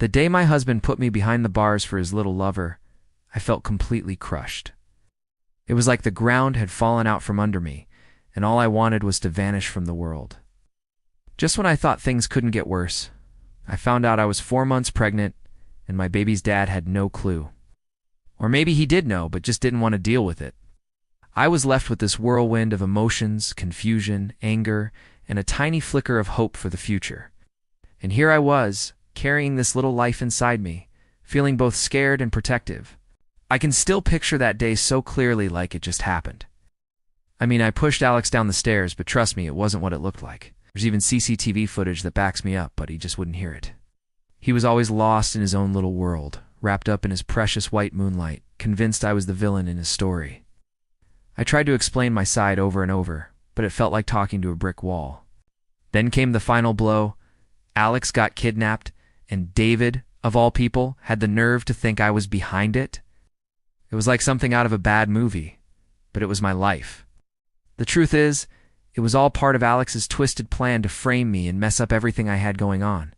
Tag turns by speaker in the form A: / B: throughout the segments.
A: The day my husband put me behind the bars for his little lover, I felt completely crushed. It was like the ground had fallen out from under me, and all I wanted was to vanish from the world. Just when I thought things couldn't get worse, I found out I was 4 months pregnant, and my baby's dad had no clue. Or maybe he did know, but just didn't want to deal with it. I was left with this whirlwind of emotions, confusion, anger, and a tiny flicker of hope for the future. And here I was, carrying this little life inside me, feeling both scared and protective. I can still picture that day so clearly, like it just happened. I mean, I pushed Alex down the stairs, but trust me, it wasn't what it looked like. There's even CCTV footage that backs me up, but he just wouldn't hear it. He was always lost in his own little world, wrapped up in his precious white moonlight, convinced I was the villain in his story. I tried to explain my side over and over, but it felt like talking to a brick wall. Then came the final blow. Alex got kidnapped, and David, of all people, had the nerve to think I was behind it. It was like something out of a bad movie, but it was my life. The truth is, it was all part of Alex's twisted plan to frame me and mess up everything I had going on.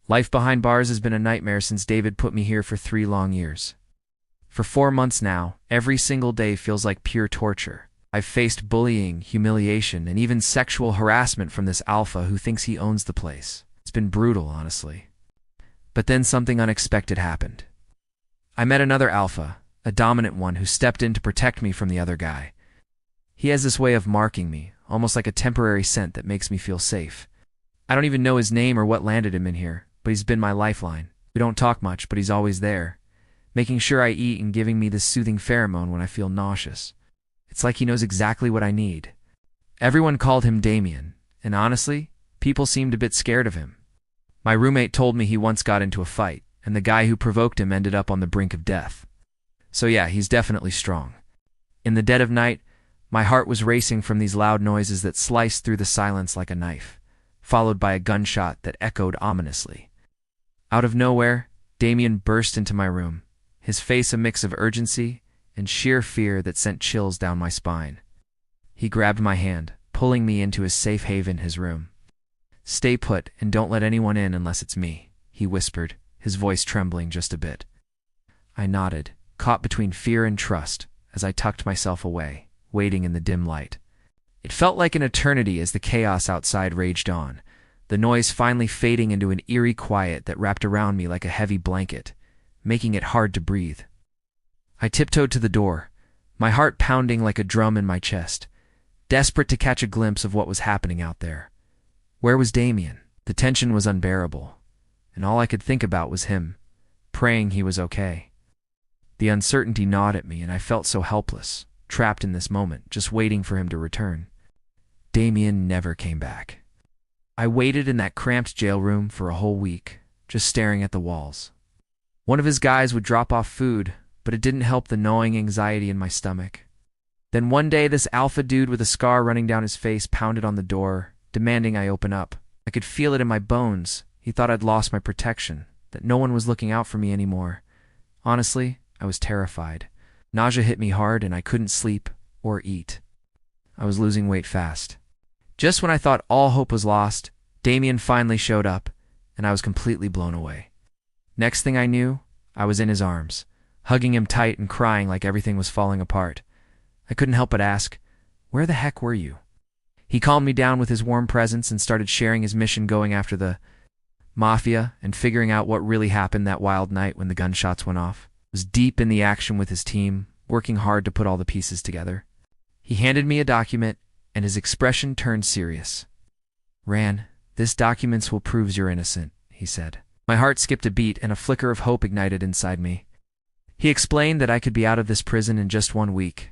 A: Life behind bars has been a nightmare since David put me here for 3 long years. For 4 months now, every single day feels like pure torture. I've faced bullying, humiliation, and even sexual harassment from this alpha who thinks he owns the place. It's been brutal, honestly. But then something unexpected happened. I met another alpha, a dominant one who stepped in to protect me from the other guy. He has this way of marking me, almost like a temporary scent that makes me feel safe. I don't even know his name or what landed him in here, but he's been my lifeline. We don't talk much, but he's always there, making sure I eat and giving me this soothing pheromone when I feel nauseous. It's like he knows exactly what I need. Everyone called him Damien, and honestly, people seemed a bit scared of him. My roommate told me he once got into a fight, and the guy who provoked him ended up on the brink of death. So yeah, he's definitely strong. In the dead of night, my heart was racing from these loud noises that sliced through the silence like a knife, followed by a gunshot that echoed ominously. Out of nowhere, Damien burst into my room, his face a mix of urgency and sheer fear that sent chills down my spine. He grabbed my hand, pulling me into his safe haven, his room. "Stay put and don't let anyone in unless it's me," he whispered, his voice trembling just a bit. I nodded, caught between fear and trust, as I tucked myself away, waiting in the dim light. It felt like an eternity as the chaos outside raged on, the noise finally fading into an eerie quiet that wrapped around me like a heavy blanket, making it hard to breathe. I tiptoed to the door, my heart pounding like a drum in my chest, desperate to catch a glimpse of what was happening out there. Where was Damien? The tension was unbearable, and all I could think about was him, praying he was okay. The uncertainty gnawed at me, and I felt so helpless, trapped in this moment, just waiting for him to return. Damien never came back. I waited in that cramped jail room for a whole week, just staring at the walls. One of his guys would drop off food, but it didn't help the gnawing anxiety in my stomach. Then one day, this alpha dude with a scar running down his face pounded on the door, demanding I open up. I could feel it in my bones. He thought I'd lost my protection, that no one was looking out for me anymore. Honestly, I was terrified. Nausea hit me hard, and I couldn't sleep or eat. I was losing weight fast. Just when I thought all hope was lost, Damien finally showed up, and I was completely blown away. Next thing I knew, I was in his arms, hugging him tight and crying like everything was falling apart. I couldn't help but ask, "Where the heck were you?" He calmed me down with his warm presence and started sharing his mission going after the mafia and figuring out what really happened that wild night when the gunshots went off. I was deep in the action with his team, working hard to put all the pieces together. He handed me a document, and his expression turned serious. "Ran, this document will prove you're innocent," he said. My heart skipped a beat, and a flicker of hope ignited inside me. He explained that I could be out of this prison in just 1 week.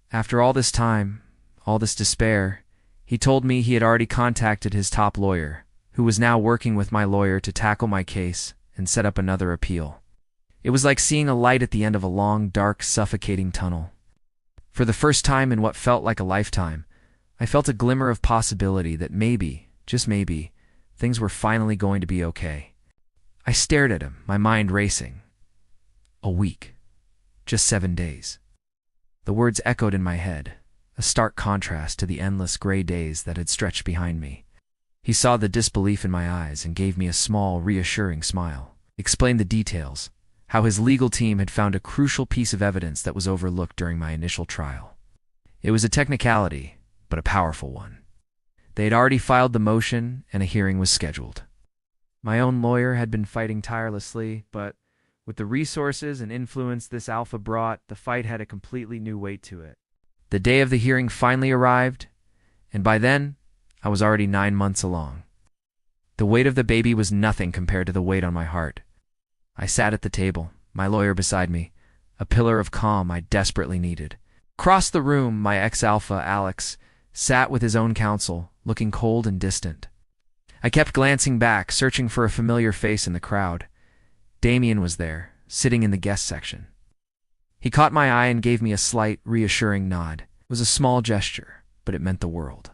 A: After all this time, all this despair, he told me he had already contacted his top lawyer, who was now working with my lawyer to tackle my case and set up another appeal. It was like seeing a light at the end of a long, dark, suffocating tunnel. For the first time in what felt like a lifetime, I felt a glimmer of possibility that maybe, just maybe, things were finally going to be okay. I stared at him, my mind racing. A week. Just 7 days. The words echoed in my head, a stark contrast to the endless gray days that had stretched behind me. He saw the disbelief in my eyes and gave me a small, reassuring smile. explained the details, how his legal team had found a crucial piece of evidence that was overlooked during my initial trial. It was a technicality, but a powerful one. They had already filed the motion, and a hearing was scheduled. My own lawyer had been fighting tirelessly, but with the resources and influence this alpha brought, the fight had a completely new weight to it. The day of the hearing finally arrived, and by then, I was already 9 months along. The weight of the baby was nothing compared to the weight on my heart. I sat at the table, my lawyer beside me, a pillar of calm I desperately needed. Across the room, my ex-alpha, Alex, sat with his own counsel, looking cold and distant. I kept glancing back, searching for a familiar face in the crowd. Damien was there, sitting in the guest section. He caught my eye and gave me a slight, reassuring nod. It was a small gesture, but it meant the world.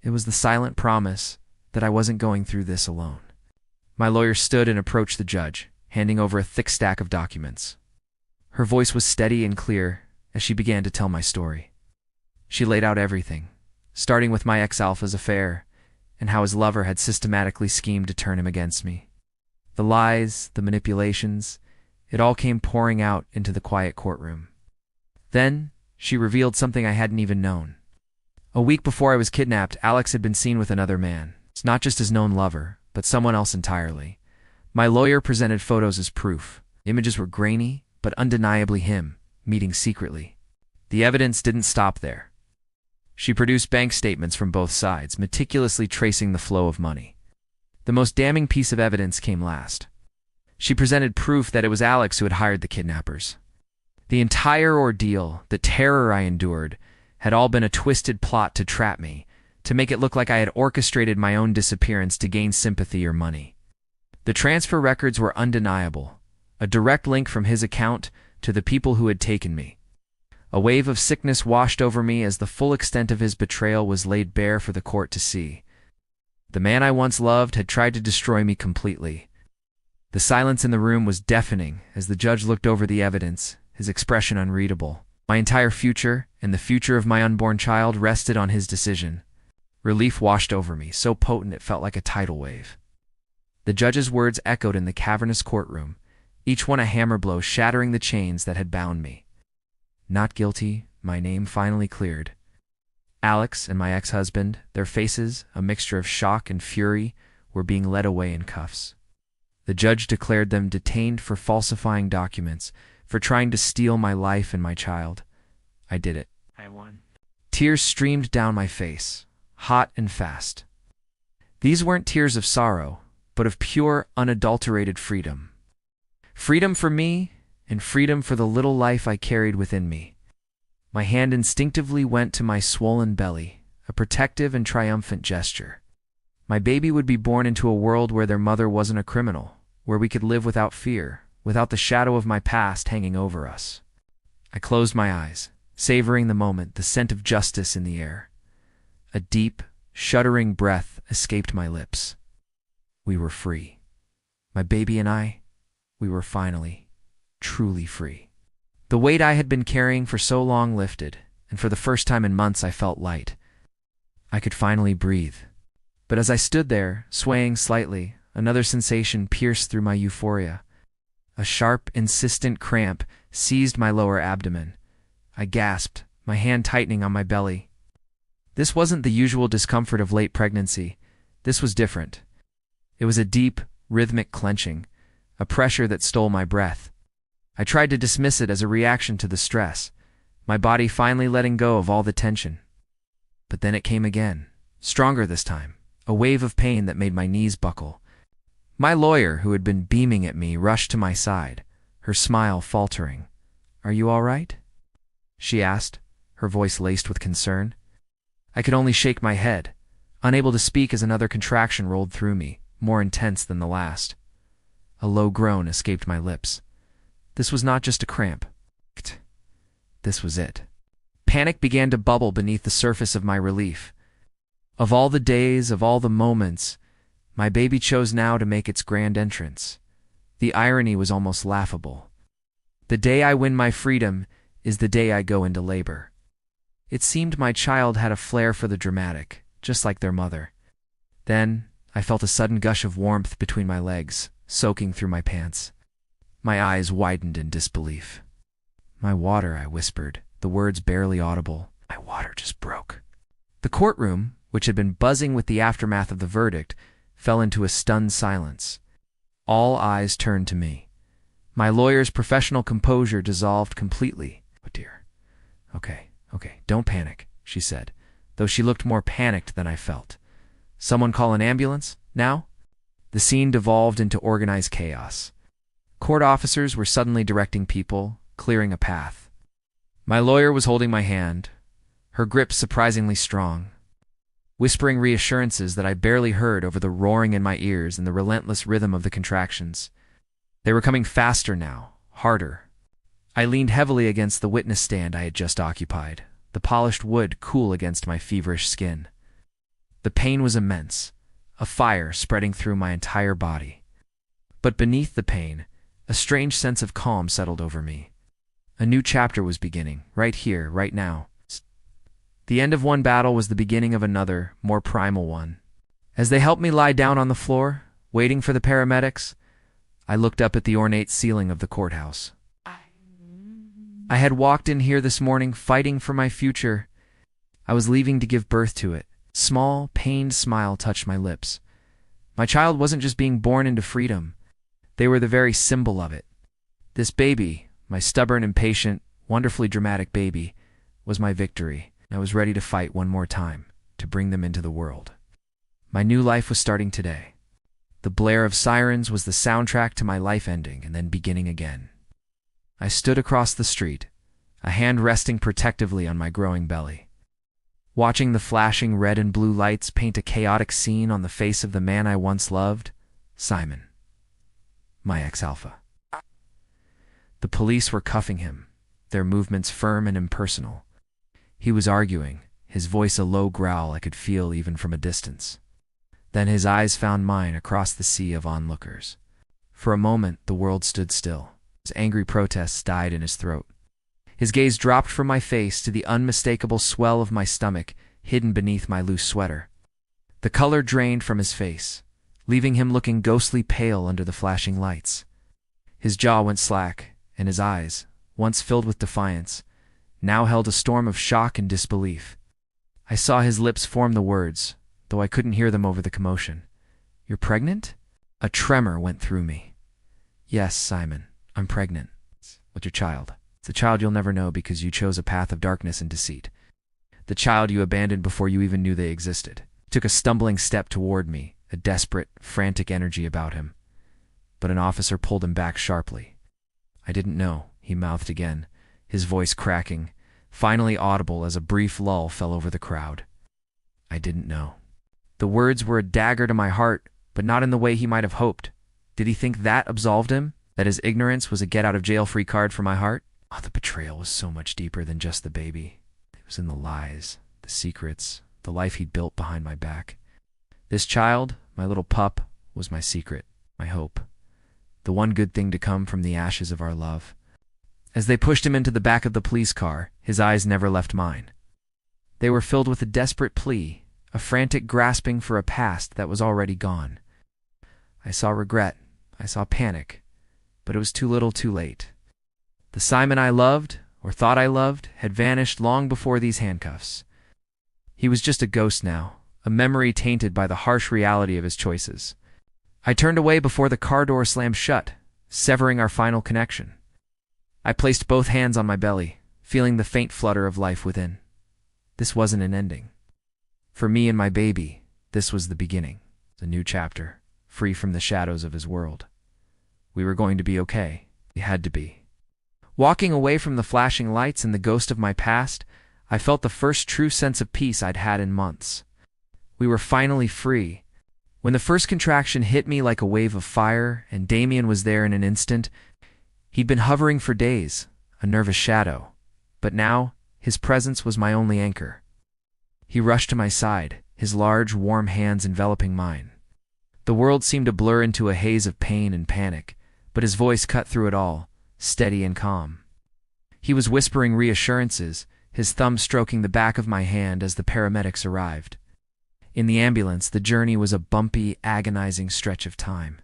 A: It was the silent promise that I wasn't going through this alone. My lawyer stood and approached the judge, handing over a thick stack of documents. Her voice was steady and clear as she began to tell my story. She laid out everything, starting with my ex-alpha's affair and how his lover had systematically schemed to turn him against me. The lies, the manipulations, it all came pouring out into the quiet courtroom. Then, she revealed something I hadn't even known. A week before I was kidnapped, Alex had been seen with another man. It's not just his known lover, but someone else entirely. My lawyer presented photos as proof. Images were grainy, but undeniably him, meeting secretly. The evidence didn't stop there. She produced bank statements from both sides, meticulously tracing the flow of money. The most damning piece of evidence came last. She presented proof that it was Alex who had hired the kidnappers. The entire ordeal, the terror I endured, had all been a twisted plot to trap me, to make it look like I had orchestrated my own disappearance to gain sympathy or money. The transfer records were undeniable, a direct link from his account to the people who had taken me. A wave of sickness washed over me as the full extent of his betrayal was laid bare for the court to see. The man I once loved had tried to destroy me completely. The silence in the room was deafening as the judge looked over the evidence, his expression unreadable. My entire future and the future of my unborn child rested on his decision. Relief washed over me, so potent it felt like a tidal wave. The judge's words echoed in the cavernous courtroom, each one a hammer blow shattering the chains that had bound me. Not guilty, my name finally cleared. Alex and my ex-husband, their faces, a mixture of shock and fury, were being led away in cuffs. The judge declared them detained for falsifying documents, for trying to steal my life and my child. I did it. I won. Tears streamed down my face, hot and fast. These weren't tears of sorrow, but of pure, unadulterated freedom. Freedom for me, and freedom for the little life I carried within me. My hand instinctively went to my swollen belly, a protective and triumphant gesture. My baby would be born into a world where their mother wasn't a criminal, where we could live without fear, without the shadow of my past hanging over us. I closed my eyes, savoring the moment, the scent of justice in the air. A deep, shuddering breath escaped my lips. We were free. My baby and I, we were finally, truly free. The weight I had been carrying for so long lifted, and for the first time in months I felt light. I could finally breathe. But as I stood there, swaying slightly, another sensation pierced through my euphoria. A sharp, insistent cramp seized my lower abdomen. I gasped, my hand tightening on my belly. This wasn't the usual discomfort of late pregnancy. This was different. It was a deep, rhythmic clenching, a pressure that stole my breath. I tried to dismiss it as a reaction to the stress, my body finally letting go of all the tension. But then it came again, stronger this time, a wave of pain that made my knees buckle. My lawyer, who had been beaming at me, rushed to my side, her smile faltering. "Are you all right?" she asked, her voice laced with concern. I could only shake my head, unable to speak as another contraction rolled through me, more intense than the last. A low groan escaped my lips. This was not just a cramp. This was it. Panic began to bubble beneath the surface of my relief. Of all the days, of all the moments, my baby chose now to make its grand entrance. The irony was almost laughable. The day I win my freedom is the day I go into labor. It seemed my child had a flair for the dramatic, just like their mother. Then, I felt a sudden gush of warmth between my legs, soaking through my pants. My eyes widened in disbelief. "My water," I whispered, the words barely audible. "My water just broke." The courtroom, which had been buzzing with the aftermath of the verdict, fell into a stunned silence. All eyes turned to me. My lawyer's professional composure dissolved completely. "Oh dear. Okay, don't panic," she said, though she looked more panicked than I felt. "Someone call an ambulance? Now?" The scene devolved into organized chaos. Court officers were suddenly directing people, clearing a path. My lawyer was holding my hand, her grip surprisingly strong, whispering reassurances that I barely heard over the roaring in my ears and the relentless rhythm of the contractions. They were coming faster now, harder. I leaned heavily against the witness stand I had just occupied, the polished wood cool against my feverish skin. The pain was immense, a fire spreading through my entire body. But beneath the pain, a strange sense of calm settled over me. A new chapter was beginning, right here, right now. The end of one battle was the beginning of another, more primal one. As they helped me lie down on the floor, waiting for the paramedics, I looked up at the ornate ceiling of the courthouse. I had walked in here this morning fighting for my future. I was leaving to give birth to it. A small, pained smile touched my lips. My child wasn't just being born into freedom. They were the very symbol of it. This baby, my stubborn, impatient, wonderfully dramatic baby, was my victory. I was ready to fight one more time, to bring them into the world. My new life was starting today. The blare of sirens was the soundtrack to my life ending and then beginning again. I stood across the street, a hand resting protectively on my growing belly, watching the flashing red and blue lights paint a chaotic scene on the face of the man I once loved, Simon, my ex-alpha. The police were cuffing him, their movements firm and impersonal. He was arguing, his voice a low growl I could feel even from a distance. Then his eyes found mine across the sea of onlookers. For a moment, the world stood still. His angry protests died in his throat. His gaze dropped from my face to the unmistakable swell of my stomach, hidden beneath my loose sweater. The color drained from his face, leaving him looking ghostly pale under the flashing lights. His jaw went slack, and his eyes, once filled with defiance, now held a storm of shock and disbelief. I saw his lips form the words, though I couldn't hear them over the commotion. "You're pregnant?" A tremor went through me. "Yes, Simon, I'm pregnant. With your child. It's a child you'll never know because you chose a path of darkness and deceit. The child you abandoned before you even knew they existed." He took a stumbling step toward me, a desperate, frantic energy about him. But an officer pulled him back sharply. "I didn't know," he mouthed again, his voice cracking, finally audible as a brief lull fell over the crowd. "I didn't know." The words were a dagger to my heart, but not in the way he might have hoped. Did he think that absolved him? That his ignorance was a get-out-of-jail-free card for my heart? Oh, the betrayal was so much deeper than just the baby. It was in the lies, the secrets, the life he'd built behind my back. This child, my little pup, was my secret, my hope. The one good thing to come from the ashes of our love. As they pushed him into the back of the police car, his eyes never left mine. They were filled with a desperate plea, a frantic grasping for a past that was already gone. I saw regret, I saw panic, but it was too little too late. The Simon I loved, or thought I loved, had vanished long before these handcuffs. He was just a ghost now, a memory tainted by the harsh reality of his choices. I turned away before the car door slammed shut, severing our final connection. I placed both hands on my belly, feeling the faint flutter of life within. This wasn't an ending. For me and my baby, this was the beginning, a new chapter, free from the shadows of his world. We were going to be okay. We had to be. Walking away from the flashing lights and the ghost of my past, I felt the first true sense of peace I'd had in months. We were finally free. When the first contraction hit me like a wave of fire, and Damien was there in an instant, he'd been hovering for days, a nervous shadow, but now his presence was my only anchor. He rushed to my side, his large, warm hands enveloping mine. The world seemed to blur into a haze of pain and panic, but his voice cut through it all, steady and calm. He was whispering reassurances, his thumb stroking the back of my hand as the paramedics arrived. In the ambulance, the journey was a bumpy, agonizing stretch of time.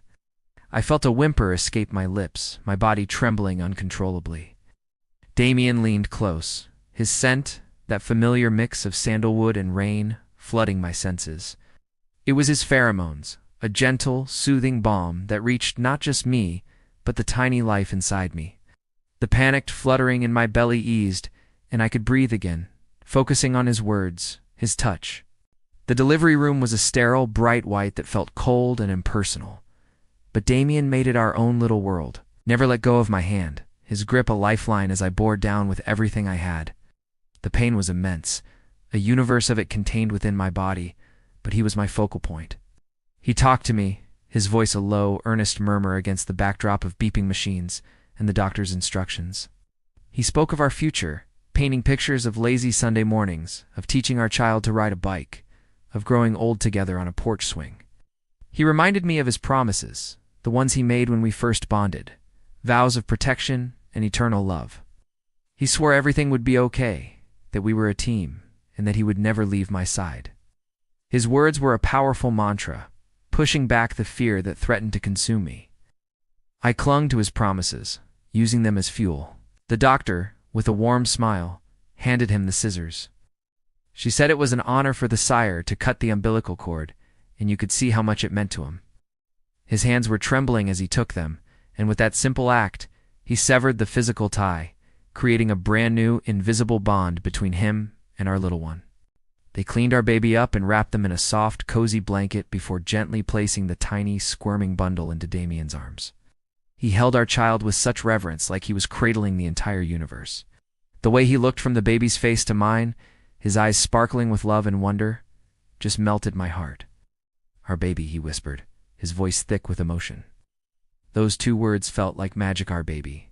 A: I felt a whimper escape my lips, my body trembling uncontrollably. Damien leaned close, his scent, that familiar mix of sandalwood and rain, flooding my senses. It was his pheromones, a gentle, soothing balm that reached not just me, but the tiny life inside me. The panicked fluttering in my belly eased, and I could breathe again, focusing on his words, his touch. The delivery room was a sterile, bright white that felt cold and impersonal. But Damien made it our own little world. Never let go of my hand, his grip a lifeline as I bore down with everything I had. The pain was immense, a universe of it contained within my body, but he was my focal point. He talked to me, his voice a low, earnest murmur against the backdrop of beeping machines and the doctor's instructions. He spoke of our future, painting pictures of lazy Sunday mornings, of teaching our child to ride a bike, of growing old together on a porch swing. He reminded me of his promises, the ones he made when we first bonded, vows of protection and eternal love. He swore everything would be okay, that we were a team, and that he would never leave my side. His words were a powerful mantra, pushing back the fear that threatened to consume me. I clung to his promises, using them as fuel. The doctor, with a warm smile, handed him the scissors. She said it was an honor for the sire to cut the umbilical cord, and you could see how much it meant to him. His hands were trembling as he took them, and with that simple act, he severed the physical tie, creating a brand new, invisible bond between him and our little one. They cleaned our baby up and wrapped them in a soft, cozy blanket before gently placing the tiny, squirming bundle into Damien's arms. He held our child with such reverence, like he was cradling the entire universe. The way he looked from the baby's face to mine, his eyes sparkling with love and wonder, just melted my heart. "Our baby," he whispered, his voice thick with emotion. Those two words felt like magic, our baby.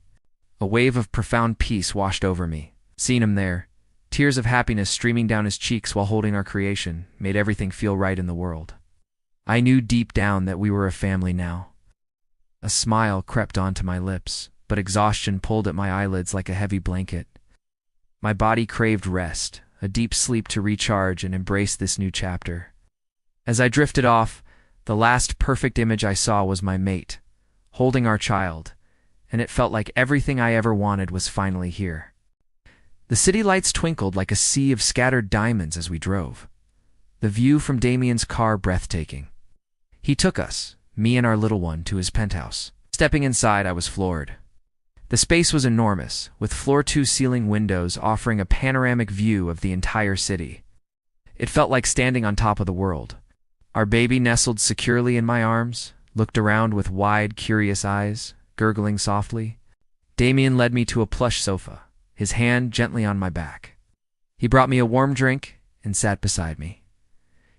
A: A wave of profound peace washed over me. Seeing him there, tears of happiness streaming down his cheeks while holding our creation, made everything feel right in the world. I knew deep down that we were a family now. A smile crept onto my lips, but exhaustion pulled at my eyelids like a heavy blanket. My body craved rest, a deep sleep to recharge and embrace this new chapter. As I drifted off, the last perfect image I saw was my mate, holding our child, and it felt like everything I ever wanted was finally here. The city lights twinkled like a sea of scattered diamonds as we drove. The view from Damien's car breathtaking. He took us, me and our little one, to his penthouse. Stepping inside, I was floored. The space was enormous, with floor-to-ceiling windows offering a panoramic view of the entire city. It felt like standing on top of the world. Our baby nestled securely in my arms, looked around with wide, curious eyes, gurgling softly. Damien led me to a plush sofa, his hand gently on my back. He brought me a warm drink and sat beside me,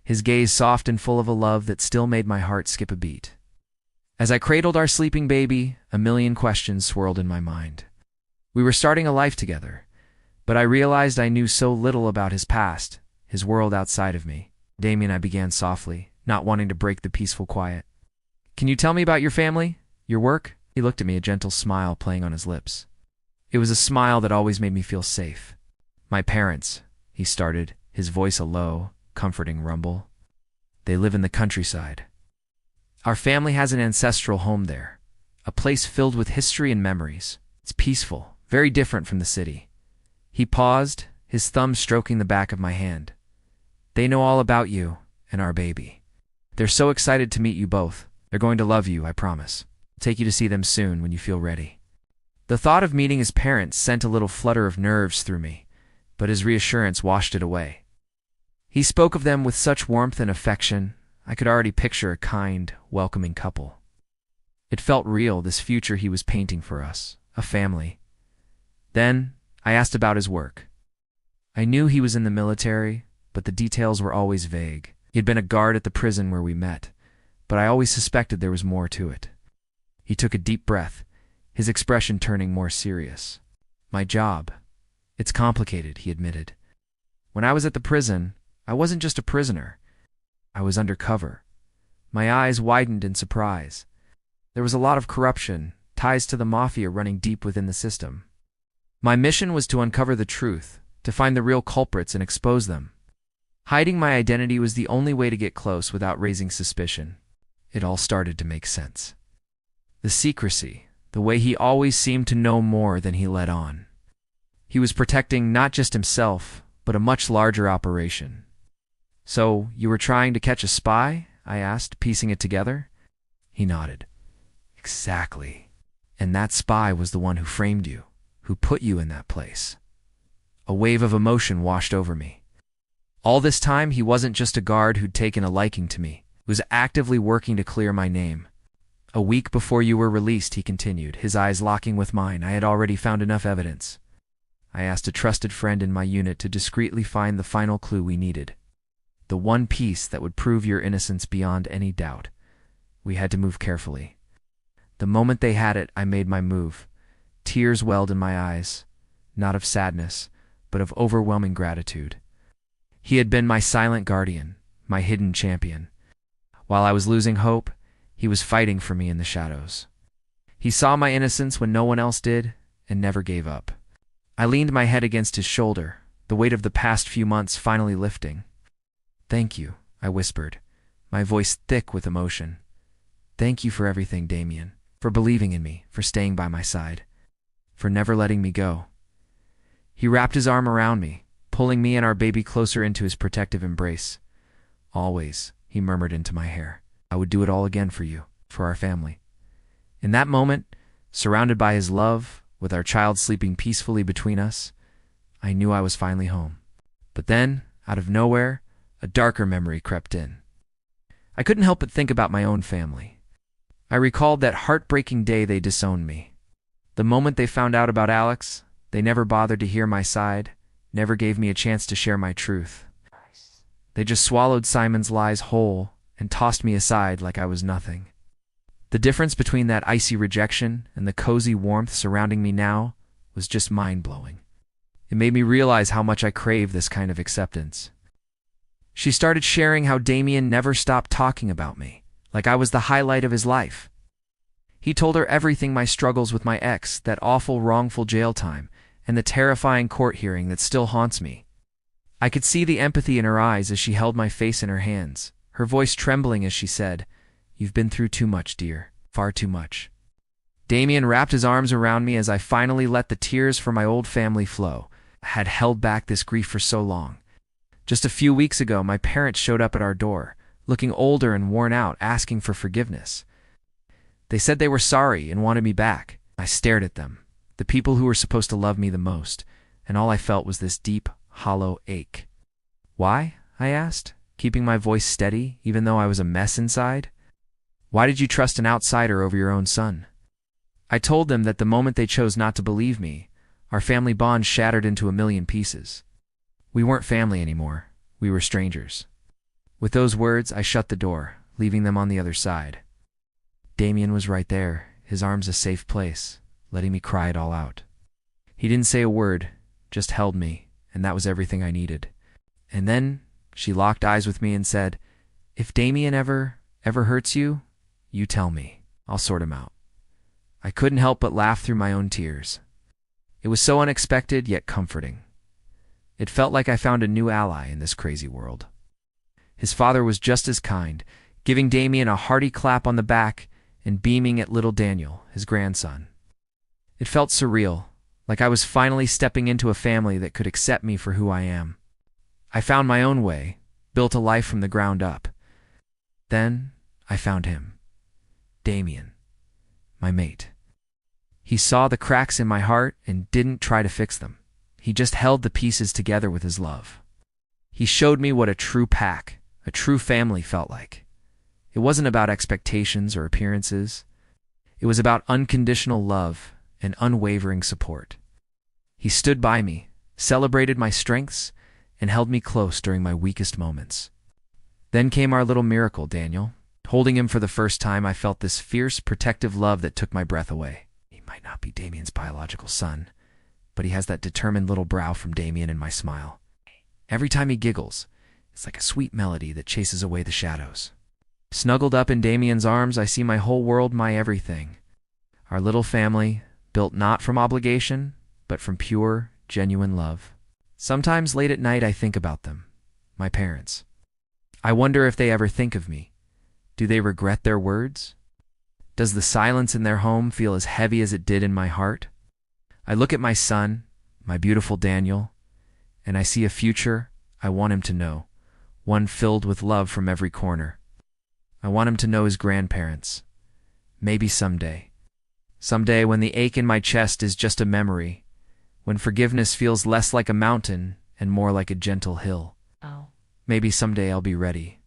A: his gaze soft and full of a love that still made my heart skip a beat. As I cradled our sleeping baby, a million questions swirled in my mind. We were starting a life together, but I realized I knew so little about his past, his world outside of me. "Damien," I began softly, not wanting to break the peaceful quiet. "Can you tell me about your family, your work?" He looked at me, a gentle smile playing on his lips. It was a smile that always made me feel safe. "My parents," he started, his voice a low, comforting rumble. "They live in the countryside. Our family has an ancestral home there, a place filled with history and memories. It's peaceful, very different from the city." He paused, his thumb stroking the back of my hand. "They know all about you and our baby. They're so excited to meet you both. They're going to love you, I promise. I'll take you to see them soon when you feel ready." The thought of meeting his parents sent a little flutter of nerves through me, but his reassurance washed it away. He spoke of them with such warmth and affection, I could already picture a kind, welcoming couple. It felt real, this future he was painting for us, a family. Then, I asked about his work. I knew he was in the military, but the details were always vague. He had been a guard at the prison where we met, but I always suspected there was more to it. He took a deep breath, his expression turning more serious. "My job. It's complicated," he admitted. "When I was at the prison, I wasn't just a prisoner. I was undercover." My eyes widened in surprise. There was a lot of corruption, ties to the mafia running deep within the system. My mission was to uncover the truth, to find the real culprits and expose them. Hiding my identity was the only way to get close without raising suspicion. It all started to make sense. The secrecy, the way he always seemed to know more than he let on. He was protecting not just himself, but a much larger operation. "So, you were trying to catch a spy?" I asked, piecing it together. He nodded. "Exactly. And that spy was the one who framed you, who put you in that place." A wave of emotion washed over me. All this time, he wasn't just a guard who'd taken a liking to me. He was actively working to clear my name. "A week before you were released," he continued, his eyes locking with mine, "I had already found enough evidence. I asked a trusted friend in my unit to discreetly find the final clue we needed. The one piece that would prove your innocence beyond any doubt. We had to move carefully. The moment they had it, I made my move. Tears welled in my eyes, not of sadness, but of overwhelming gratitude. He had been my silent guardian, my hidden champion. While I was losing hope, he was fighting for me in the shadows. He saw my innocence when no one else did, and never gave up. I leaned my head against his shoulder, the weight of the past few months finally lifting. "Thank you," I whispered, my voice thick with emotion. "Thank you for everything, Damien, for believing in me, for staying by my side, for never letting me go." He wrapped his arm around me, pulling me and our baby closer into his protective embrace. "Always," he murmured into my hair, "I would do it all again for you, for our family." In that moment, surrounded by his love, with our child sleeping peacefully between us, I knew I was finally home. But then, out of nowhere, a darker memory crept in. I couldn't help but think about my own family. I recalled that heartbreaking day they disowned me. The moment they found out about Alex, they never bothered to hear my side, never gave me a chance to share my truth. They just swallowed Simon's lies whole and tossed me aside like I was nothing. The difference between that icy rejection and the cozy warmth surrounding me now was just mind-blowing. It made me realize how much I crave this kind of acceptance. She started sharing how Damien never stopped talking about me, like I was the highlight of his life. He told her everything: my struggles with my ex, that awful wrongful jail time, and the terrifying court hearing that still haunts me. I could see the empathy in her eyes as she held my face in her hands, her voice trembling as she said, "You've been through too much, dear, far too much." Damien wrapped his arms around me as I finally let the tears for my old family flow. I had held back this grief for so long. Just a few weeks ago, my parents showed up at our door, looking older and worn out, asking for forgiveness. They said they were sorry and wanted me back. I stared at them, the people who were supposed to love me the most, and all I felt was this deep, hollow ache. "Why?" I asked, keeping my voice steady, even though I was a mess inside. "Why did you trust an outsider over your own son?" I told them that the moment they chose not to believe me, our family bond shattered into a million pieces. We weren't family anymore. We were strangers. With those words, I shut the door, leaving them on the other side. Damien was right there, his arms a safe place, letting me cry it all out. He didn't say a word, just held me, and that was everything I needed. And then she locked eyes with me and said, "If Damien ever hurts you, you tell me. I'll sort him out." I couldn't help but laugh through my own tears. It was so unexpected yet comforting. It felt like I found a new ally in this crazy world. His father was just as kind, giving Damien a hearty clap on the back and beaming at little Daniel, his grandson. It felt surreal, like I was finally stepping into a family that could accept me for who I am. I found my own way, built a life from the ground up. Then I found him, Damien, my mate. He saw the cracks in my heart and didn't try to fix them. He just held the pieces together with his love. He showed me what a true pack, a true family felt like. It wasn't about expectations or appearances. It was about unconditional love and unwavering support. He stood by me, celebrated my strengths, and held me close during my weakest moments. Then came our little miracle, Daniel. Holding him for the first time, I felt this fierce, protective love that took my breath away. He might not be Damien's biological son, but he has that determined little brow from Damien in my smile. Every time he giggles, it's like a sweet melody that chases away the shadows. Snuggled up in Damien's arms, I see my whole world, my everything. Our little family, built not from obligation, but from pure, genuine love. Sometimes late at night I think about them, my parents. I wonder if they ever think of me. Do they regret their words? Does the silence in their home feel as heavy as it did in my heart? I look at my son, my beautiful Daniel, and I see a future I want him to know, one filled with love from every corner. I want him to know his grandparents. Maybe someday. Someday when the ache in my chest is just a memory, when forgiveness feels less like a mountain and more like a gentle hill.
B: Oh.
A: Maybe someday I'll be ready.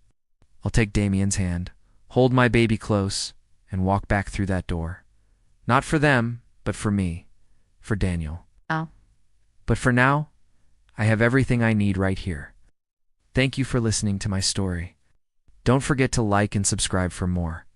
A: I'll take Damien's hand, hold my baby close, and walk back through that door. Not for them, but for me, for Daniel.
B: Oh.
A: But for now, I have everything I need right here. Thank you for listening to my story. Don't forget to like and subscribe for more.